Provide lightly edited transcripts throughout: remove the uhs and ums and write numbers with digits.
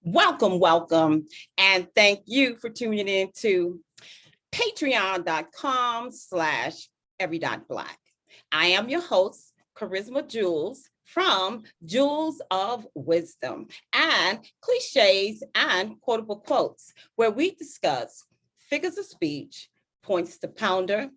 Welcome, welcome, and thank you for tuning in to patreon.com/every.black. I am your host, Charisma Jules from Jewels of Wisdom and Clichés and Quotable Quotes, where we discuss figures of speech, points to ponder,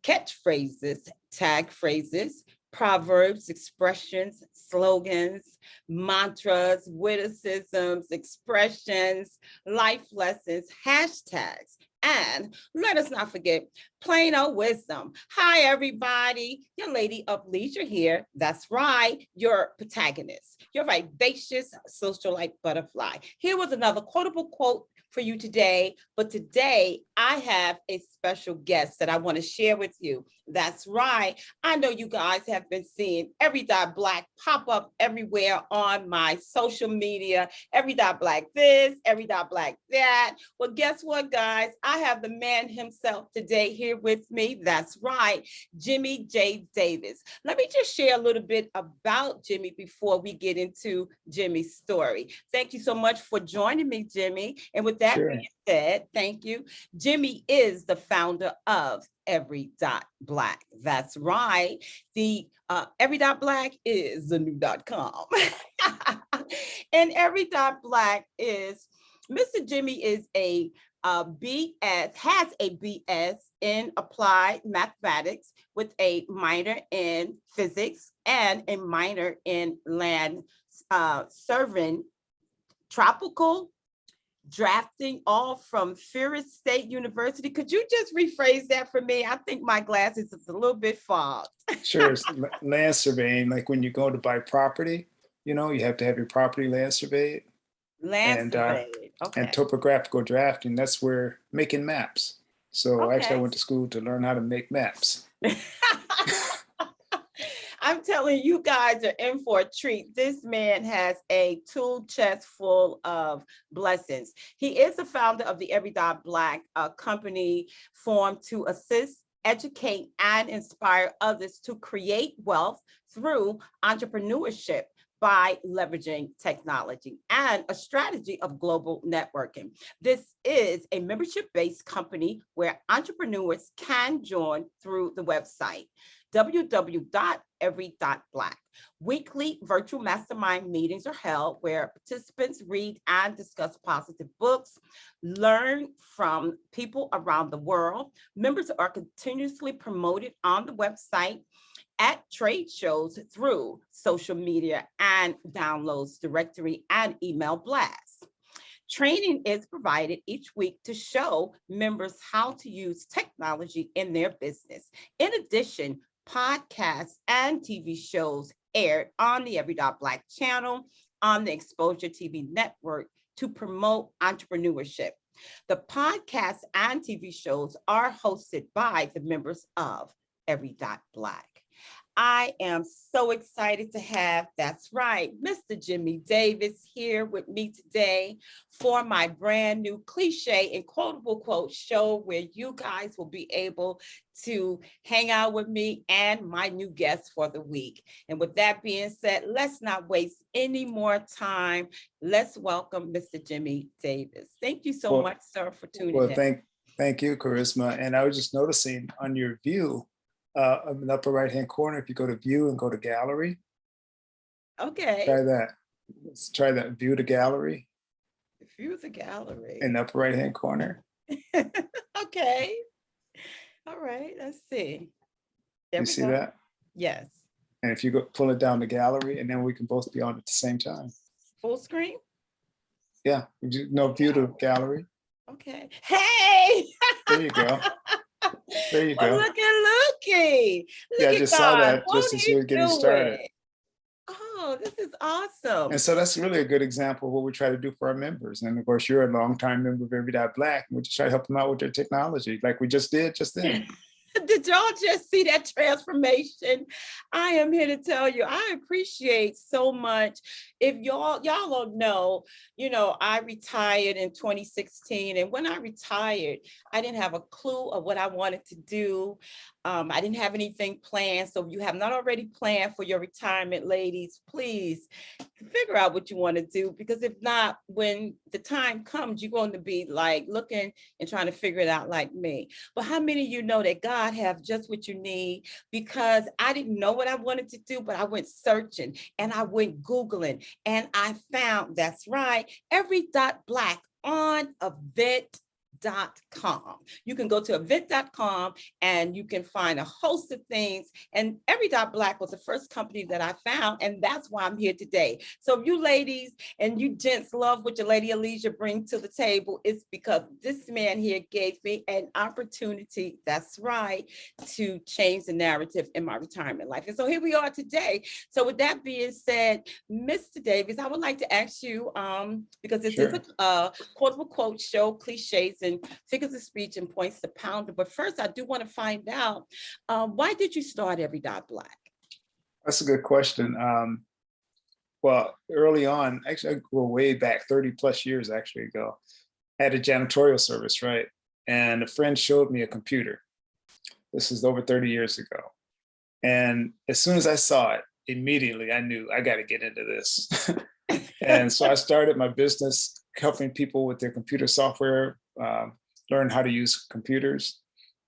catchphrases, tag phrases, proverbs, expressions, slogans, mantras, witticisms, expressions, life lessons, hashtags, and let us not forget plain old wisdom. Hi, everybody. Your lady of leisure here. That's right. Your protagonist, your vivacious socialite butterfly. Here with another quotable quote for you today. But today I have a special guest that I want to share with you. That's right. I know you guys have been seeing Every.Black pop up everywhere on my social media. Every.Black this, Every.Black that. Well, guess what, guys? I have the man himself today here with me. That's right, Jimmy J. Davies. Let me just share a little bit about Jimmy before we get into Jimmy's story. Thank you so much for joining me, Jimmy. And with that being said, thank you. Jimmy is the founder of Every.Black. That's right. The Every.Black is the new.com. And Every.Black is, Mr. Jimmy is a BS, has a BS in applied mathematics with a minor in physics and a minor in land serving tropical drafting, all from Ferris State University. Could you just rephrase that for me? I think my glasses is a little bit fogged. Sure, it's land surveying, like when you go to buy property, you have to have your property land surveyed. Land surveyed, okay. And topographical drafting, that's where making maps. So actually I went to school to learn how to make maps. I'm telling you guys are in for a treat. This man has a tool chest full of blessings. He is the founder of the Every.Black company formed to assist, educate, and inspire others to create wealth through entrepreneurship by leveraging technology and a strategy of global networking. This is a membership-based company where entrepreneurs can join through the website www.every.black. Weekly virtual mastermind meetings are held where participants read and discuss positive books, learn from people around the world. Members are continuously promoted on the website, at trade shows, through social media, and downloads directory and email blasts. Training is provided each week to show members how to use technology in their business. In addition, podcasts and TV shows aired on the Every.Black channel on the Exposure TV network to promote entrepreneurship. The podcasts and TV shows are hosted by the members of Every.Black. I am so excited to have, that's right, Mr. Jimmy Davies here with me today for my brand new cliche and quotable quote show where you guys will be able to hang out with me and my new guest for the week. And with that being said, let's not waste any more time. Let's welcome Mr. Jimmy Davies. Thank you so much, sir, for tuning in. Thank you, Charisma. And I was just noticing on your view, in the upper right hand corner, if you go to view and go to gallery. Okay. Try that. Let's try that. View to gallery. View the gallery. In the upper right hand corner. Okay. All right. Let's see. You see that? Yes. And if you go pull it down to gallery, and then we can both be on at the same time. Full screen? Yeah. No, view to gallery. Okay. Hey! There you go. There you go. Looky. Look I just saw that just as you were getting started. Oh, this is awesome. And so that's really a good example of what we try to do for our members. And of course, you're a longtime member of Every.Black, and we just try to help them out with their technology, like we just did just then. Did y'all just see that transformation? I am here to tell you, I appreciate so much. If y'all don't know, I retired in 2016. And when I retired, I didn't have a clue of what I wanted to do. I didn't have anything planned. So if you have not already planned for your retirement, ladies, please figure out what you want to do, because if not, when the time comes, you're going to be like looking and trying to figure it out like me. But how many of you know that God have just what you need? Because I didn't know what I wanted to do, but I went searching and I went Googling and I found, that's right, every dot black on event.com. You can go to event.com and you can find a host of things. And Every Dot Black was the first company that I found, and that's why I'm here today. So if you ladies and you gents love what your lady Alicia brings to the table, it's because this man here gave me an opportunity, that's right, to change the narrative in my retirement life. And so here we are today. So with that being said, Mr. Davies, I would like to ask you, because this is a quotable quote show, cliches and figures of speech and points to pounder. But first, I do want to find out, why did you start Every Dot Black? That's a good question. Well, early on, actually, I go way back 30 plus years actually ago. I had a janitorial service, right? And a friend showed me a computer. This is over 30 years ago. And as soon as I saw it, immediately I knew I got to get into this. And so I started my business helping people with their computer software, learn how to use computers.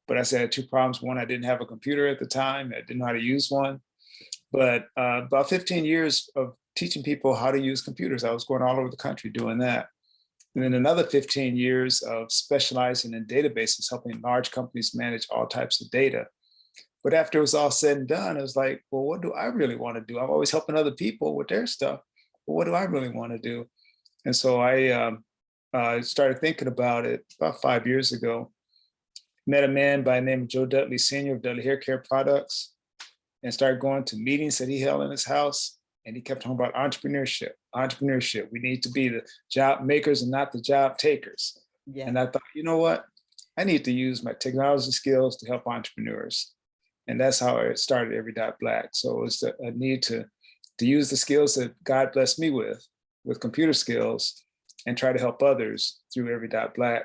But I said I had two problems. One, I didn't have a computer at the time. I didn't know how to use one. But about 15 years of teaching people how to use computers. I was going all over the country doing that. And then another 15 years of specializing in databases, helping large companies manage all types of data. But after it was all said and done, it was like, well, what do I really want to do? I'm always helping other people with their stuff. But what do I really want to do? And so I started thinking about it about 5 years ago. Met a man by the name of Joe Dudley Sr. of Dudley Hair Care Products, and started going to meetings that he held in his house. And he kept talking about entrepreneurship. We need to be the job makers and not the job takers. Yeah. And I thought, you know what? I need to use my technology skills to help entrepreneurs. And that's how I started Every Dot Black. So it's a need to use the skills that God blessed me with computer skills, and try to help others through Every Dot Black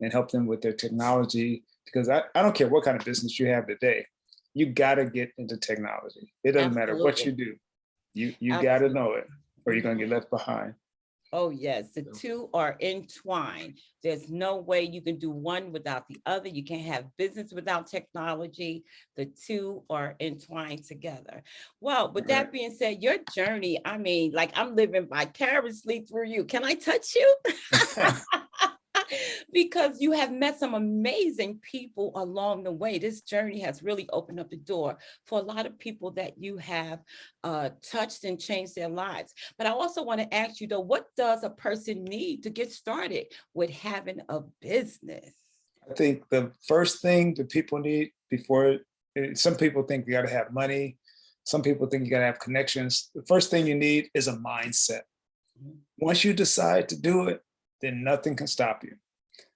and help them with their technology. Because I don't care what kind of business you have today, you got to get into technology. It doesn't matter what you do. You got to know it, or you're going to get left behind. Oh, yes. The two are entwined. There's no way you can do one without the other. You can't have business without technology. The two are entwined together. Well, with that being said, your journey, I mean, like, I'm living vicariously through you. Can I touch you? Because you have met some amazing people along the way. This journey has really opened up the door for a lot of people that you have touched and changed their lives. But I also want to ask you, though, what does a person need to get started with having a business? I think the first thing that people need before, some people think you got to have money. Some people think you got to have connections. The first thing you need is a mindset. Once you decide to do it, then nothing can stop you.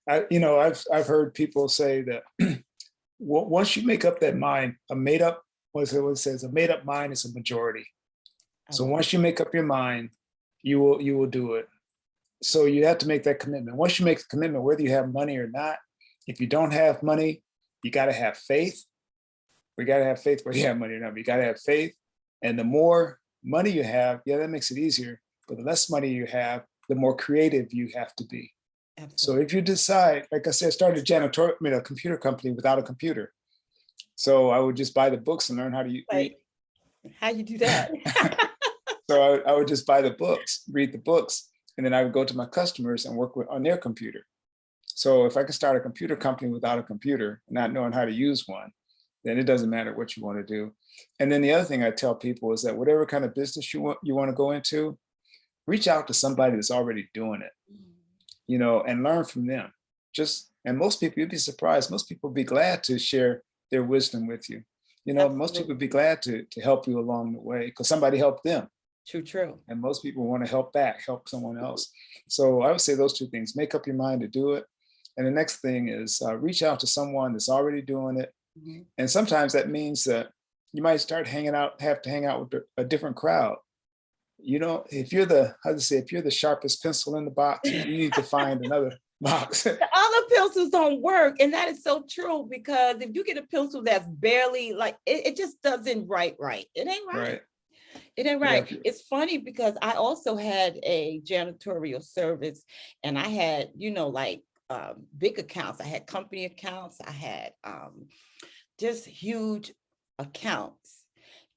I've heard people say that once you make up that mind, a made up mind is a majority. So once you make up your mind, you will do it. So you have to make that commitment. Once you make the commitment, whether you have money or not, if you don't have money, you got to have faith. We got to have faith whether you have money or not. But you got to have faith. And the more money you have, yeah, that makes it easier. But the less money you have, the more creative you have to be. Absolutely. So if you decide, like I said, I started a computer company without a computer. So I would just buy the books and learn how to read. How you do that? So I would just buy the books, read the books, and then I would go to my customers and work on their computer. So if I could start a computer company without a computer, not knowing how to use one, then it doesn't matter what you want to do. And then the other thing I tell people is that whatever kind of business you want to go into, reach out to somebody that's already doing it, and learn from them. And most people, you'd be surprised, most people would be glad to share their wisdom with you. Absolutely. Most people would be glad to help you along the way because somebody helped them. True. And most people want to help someone else. So I would say those two things: make up your mind to do it. And the next thing is reach out to someone that's already doing it. Mm-hmm. And sometimes that means that you might have to hang out with a different crowd. If you're the sharpest pencil in the box, you need to find box. The other pencils don't work. And that is so true, because if you get a pencil that's barely like, it just doesn't write right. It ain't right. Right. It ain't Yeah. right. It's funny because I also had a janitorial service, and I had, like big accounts. I had company accounts. I had just huge accounts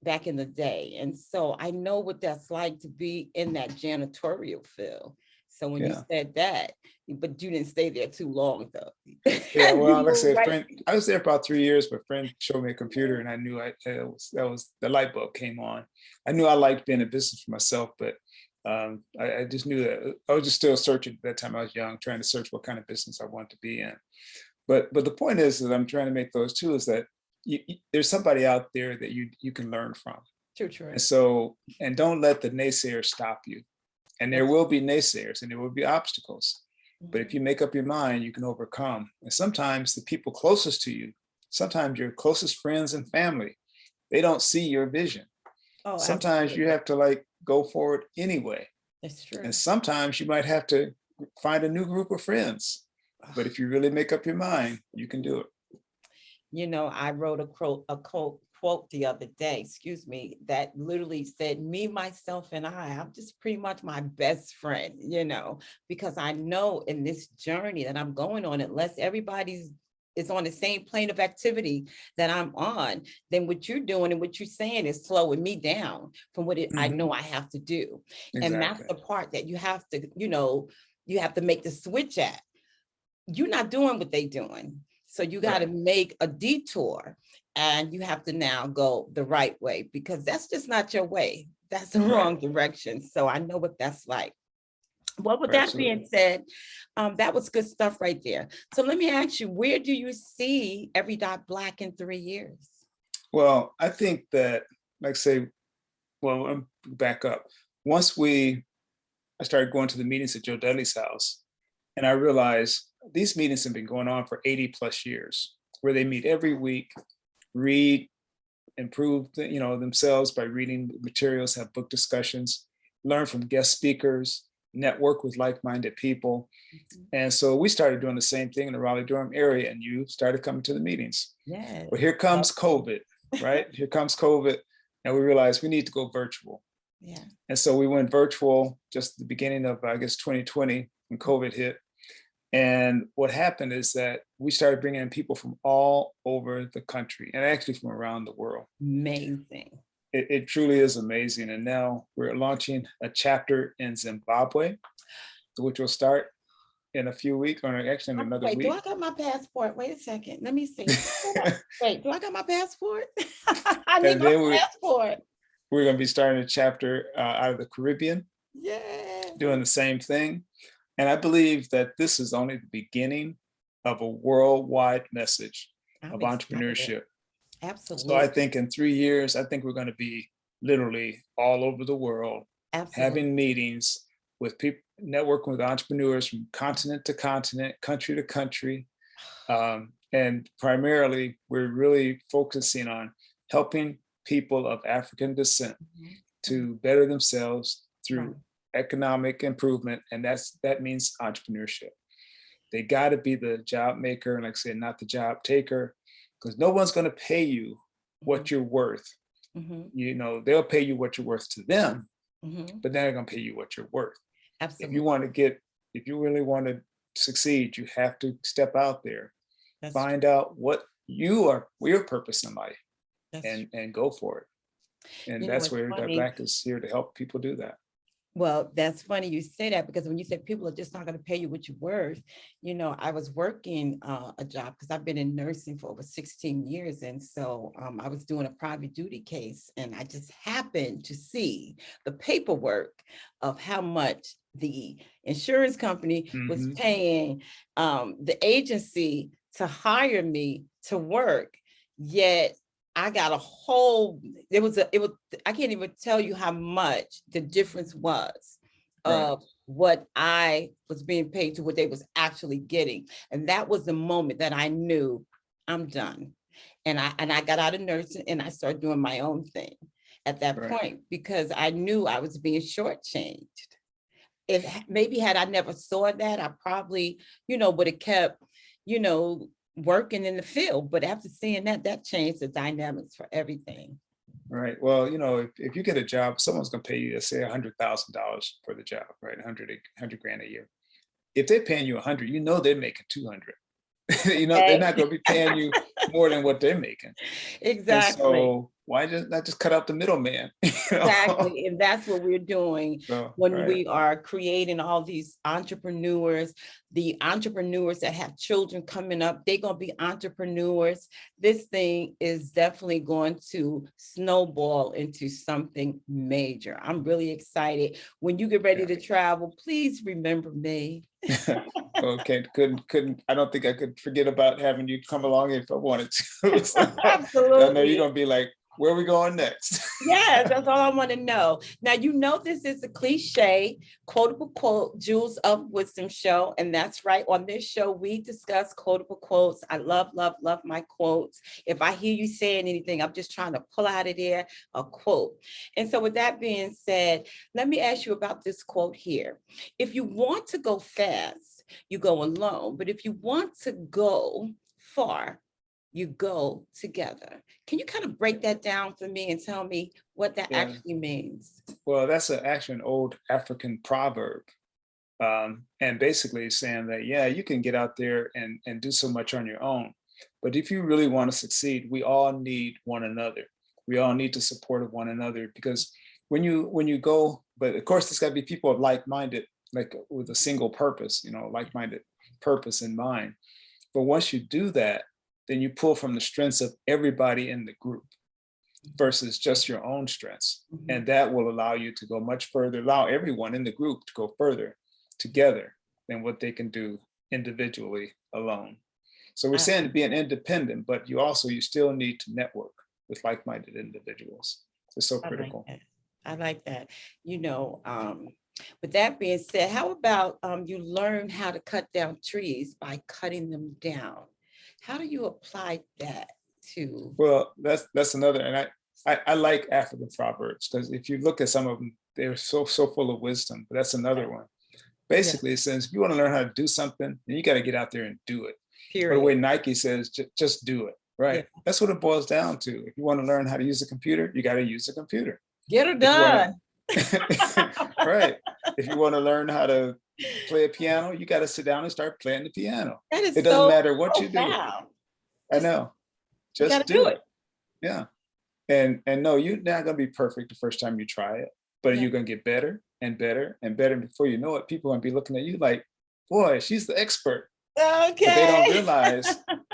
back in the day. And so I know what that's like to be in that janitorial field. So when you Yeah. said that, but you didn't stay there too long though. Yeah. Well, like I said, Right. friend, I was there about 3 years, but friend showed me a computer, and I knew that was the light bulb came on. I knew I liked being in business for myself, but I just knew that I was just still searching at that time. I was young, trying to search what kind of business I wanted to be in. But the point is that I'm trying to make those too, is that there's somebody out there that you can learn from. True. And so, and don't let the naysayers stop you. And there will be naysayers and there will be obstacles. But if you make up your mind, you can overcome. And sometimes the people closest to you, sometimes your closest friends and family, they don't see your vision. Oh, sometimes absolutely. you have to like go for it anyway. That's true. And sometimes you might have to find a new group of friends. But if you really make up your mind, you can do it. I wrote a quote the other day, excuse me, that literally said, me, myself, and I'm just pretty much my best friend, because I know in this journey that I'm going on, unless everybody's is on the same plane of activity that I'm on, then what you're doing and what you're saying is slowing me down from what I know I have to do. Exactly. And that's the part that you have to, you have to make the switch at. You're not doing what they're doing. So you got to make a detour, and you have to now go the right way, because that's just not your way. That's the wrong direction. So I know what that's like. Well, with that being said, that was good stuff right there. So let me ask you, where do you see Every Dot Black in 3 years? Well, I think that, like say, well, back up. Once I started going to the meetings at Joe Dudley's house, and I realized these meetings have been going on for 80 plus years, where they meet every week, read, improve themselves by reading materials, have book discussions, learn from guest speakers, network with like-minded people. And so we started doing the same thing in the Raleigh-Durham area, and you started coming to the meetings. Yes. But here comes COVID, right? Here comes COVID, and we realized we need to go virtual. Yeah. And so we went virtual just at the beginning of, I guess, 2020 when COVID hit. And what happened is that we started bringing in people from all over the country, and actually from around the world. Amazing. It truly is amazing. And now we're launching a chapter in Zimbabwe, which will start in a few weeks, or actually in another week. Do I got my passport? Wait a second. Let me see. Wait, do I got my passport? I need my passport. We're going to be starting a chapter out of the Caribbean. Yeah. Doing the same thing. And I believe that this is only the beginning of a worldwide message of entrepreneurship. Absolutely. So I think in 3 years, I think we're going to be literally all over the world, having meetings with people, networking with entrepreneurs from continent to continent, country to country. And primarily, we're really focusing on helping people of African descent to better themselves through economic improvement. And that means entrepreneurship. They got to be the job maker, and like I said, not the job taker, because no one's going to pay you what you're worth. They'll pay you what you're worth to them, but they're going to pay you what you're worth. Absolutely. If you really want to succeed, you have to step out there, find out what your purpose in life, and go for it. And that's where Dot Black is here to help people do that. Well, that's funny you say that, because when you said people are just not going to pay you what you're worth, I was working a job, because I've been in nursing for over 16 years. And so I was doing a private duty case, and I just happened to see the paperwork of how much the insurance company was paying the agency to hire me to work. Yet I got a whole, I can't even tell you how much the difference was of what I was being paid to what they was actually getting. And that was the moment that I knew I'm done. And I got out of nursing, and I started doing my own thing at that point, because I knew I was being shortchanged. if maybe had I never saw that, I probably, would have kept, working in the field. But after seeing that, that changed the dynamics for everything. Right. Well, if you get a job, someone's going to pay you, let's say, $100,000 for the job, right? 100 grand a year. If they're paying you 100, they're making 200. They're not going to be paying you more than what they're making. And Exactly. so why not just cut out the middleman? Exactly. And that's what we're doing So, when right. we are creating all these entrepreneurs, the entrepreneurs that have children coming up, they're going to be entrepreneurs. This thing is definitely going to snowball into something major. I'm really excited. When you get ready to travel, please remember me. Okay, couldn't. I don't think I could forget about having you come along if I wanted to. So, Absolutely. I know you're gonna be like, where are we going next? Yes, that's all I want to know. Now, this is a cliche, quotable quote, Jewels of Wisdom show. And that's right. On this show, we discuss quotable quotes. I love, love, love my quotes. If I hear you saying anything, I'm just trying to pull out of there a quote. And so with that being said, let me ask you about this quote here. If you want to go fast, you go alone. But if you want to go far, you go together. Can you kind of break that down for me and tell me what that actually means? Well, that's actually an old African proverb. And basically saying that, yeah, you can get out there and do so much on your own. But if you really want to succeed, we all need one another. We all need the support of one another, because when you go, but of course, there's got to be people of like-minded, like with a single purpose, like-minded purpose in mind. But once you do that, then you pull from the strengths of everybody in the group versus just your own strengths. Mm-hmm. And that will allow you to go much further, allow everyone in the group to go further together than what they can do individually alone. So we're saying being independent, but you still need to network with like-minded individuals. It's so critical. I like that. With that being said, how about you learn how to cut down trees by cutting them down? How do you apply that to? Well, that's another, and I like African proverbs, because if you look at some of them, they're so full of wisdom. But that's another one. Basically, it says if you want to learn how to do something, then you got to get out there and do it. Period. Or the way Nike says, just do it. Right. Yeah. That's what it boils down to. If you want to learn how to use a computer, you got to use a computer. Get it done. Right. If you want to learn how to play a piano, you got to sit down and start playing the piano. It doesn't matter what you do. I know. Just do it. Yeah. And no, you're not going to be perfect the first time you try it, but you're going to get better and better and better. And before you know it, people are going to be looking at you like, boy, she's the expert. Okay. But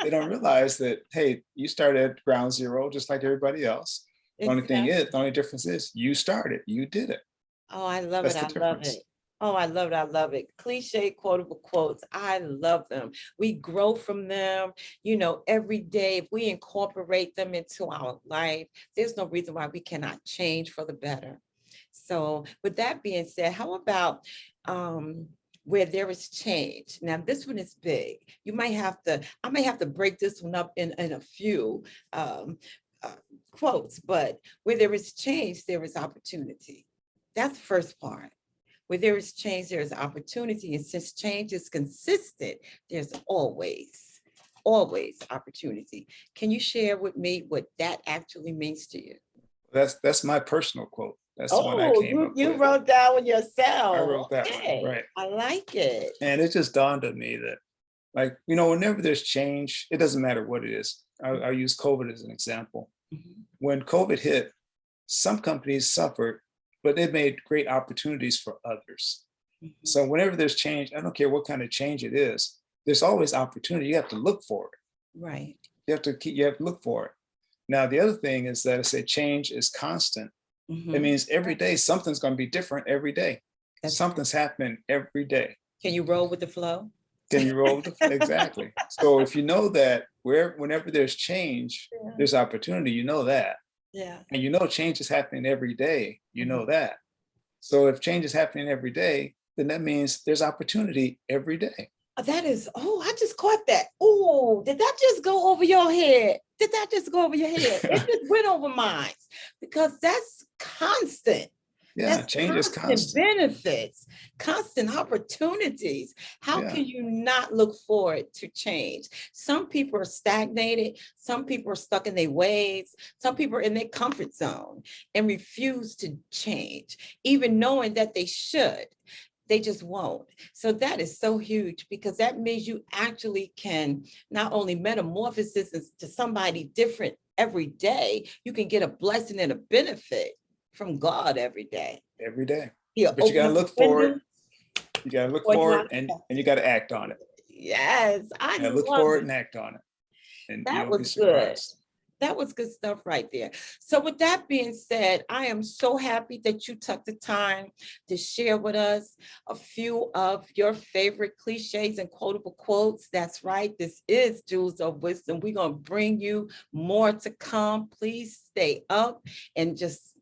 they don't realize that, hey, you started at ground zero, just like everybody else. Exactly. The only difference is you started, you did it. Oh, I love it. I love it. Oh, I love it. I love it. Cliche quotable quotes. I love them. We grow from them, every day. If we incorporate them into our life, there's no reason why we cannot change for the better. So with that being said, how about where there is change? Now, this one is big. I may have to break this one up in a few quotes, but where there is change, there is opportunity. That's the first part. Where there is change, there is opportunity. And since change is consistent, there's always opportunity. Can you share with me what that actually means to you? That's my personal quote. That's the one I came up with. You wrote that one yourself. I wrote that one, right. I like it. And it just dawned on me that, whenever there's change, it doesn't matter what it is. I'll use COVID as an example. Mm-hmm. When COVID hit, some companies suffered, but it made great opportunities for others. Mm-hmm. So whenever there's change, I don't care what kind of change it is, there's always opportunity. You have to look for it. Right. You have to look for it. Now, the other thing is that I say change is constant. Mm-hmm. It means every day, something's going to be different every day. Something's happening every day. Can you roll with the flow? Can you roll with the flow? Exactly. So if you know that whenever there's change, there's opportunity, you know that. Yeah. And change is happening every day. You know that. So if change is happening every day, then that means there's opportunity every day. That is, I just caught that. Oh, did that just go over your head? Did that just go over your head? It just went over mine, because that's constant. Yeah, That's change is constant constant. benefits, constant opportunities. How Yeah, can you not look forward to change? Some people are stagnated. Some people are stuck in their ways. Some people are in their comfort zone and refuse to change, even knowing that they should. They just won't. So that is so huge because that means you actually can not only metamorphosis to somebody different every day, you can get a blessing and a benefit from God every day. every day. He'll But you open got to up the look forward. window You got to look or forward, not. and you got to act on it. Yes, I You got to look love forward it. and act on it, and That you'll be was good. surprised. That was good stuff right there. So with that being said, I am so happy that you took the time to share with us a few of your favorite cliches and quotable quotes. That's right. This is Jewels of Wisdom. We're going to bring you more to come. Please stay up and just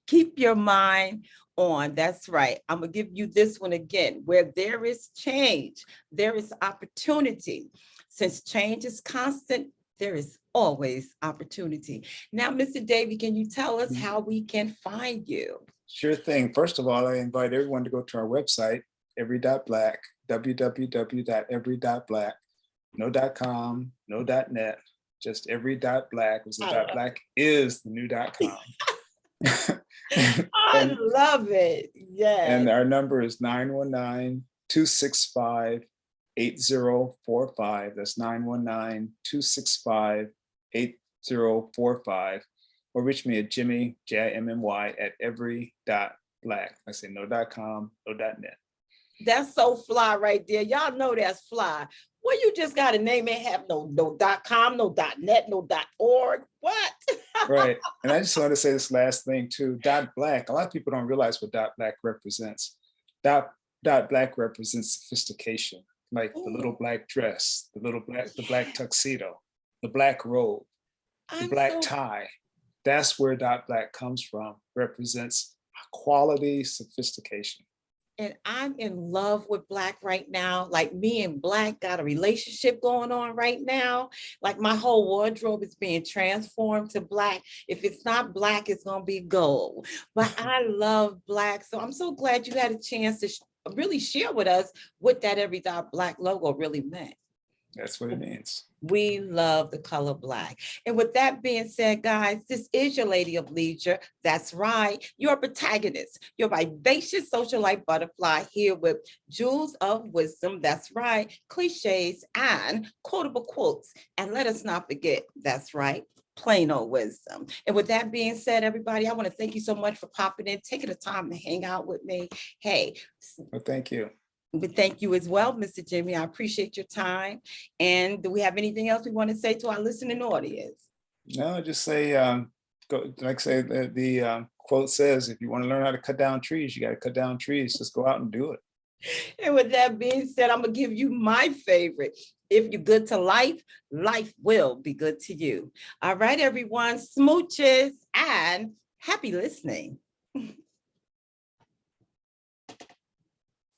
keep your mind on. That's right. I'm going to give you this one again. Where there is change, there is opportunity. Since change is constant, there is always opportunity. Now, Mr. Davey, can you tell us how we can find you? Sure thing. First of all, I invite everyone to go to our website, every.black, www.every.black, no.com, no.net, just every.black. Was the .black is the new .com. I and, love it. Yes. and our number is 919-265-8045. That's 919-265-8045. Or reach me at Jimmy, Jimmy, at every.black. I say no.com, no.net. That's so fly right there. Y'all know that's fly. Well, you just got a name and have no .com, no .net, no .org. What? Right. And I just want to say this last thing too. .black. A lot of people don't realize what .black represents. .black represents sophistication, like the little black dress, the black tuxedo, the black robe, the black tie. That's where .black comes from. Represents quality, sophistication. And I'm in love with Black right now. Like me and Black got a relationship going on right now. Like my whole wardrobe is being transformed to Black. If it's not Black, it's going to be gold. But I love Black. So I'm so glad you had a chance to really share with us what that Every.Black logo really meant. That's what it means. We love the color Black. And with that being said, guys, this is your Lady of Leisure. That's right. Your protagonist, your vivacious socialite butterfly here with Jewels of Wisdom. That's right. Cliches and quotable quotes. And let us not forget, that's right, plain old wisdom. And with that being said, everybody, I want to thank you so much for popping in, taking the time to hang out with me. Hey. Well, thank you. But thank you as well, Mr. Jimmy. I appreciate your time. And do we have anything else we want to say to our listening audience? No, just say, like say the quote says, if you want to learn how to cut down trees, you got to cut down trees. Just go out and do it. And with that being said, I'm going to give you my favorite. If you're good to life, life will be good to you. All right, everyone, smooches and happy listening.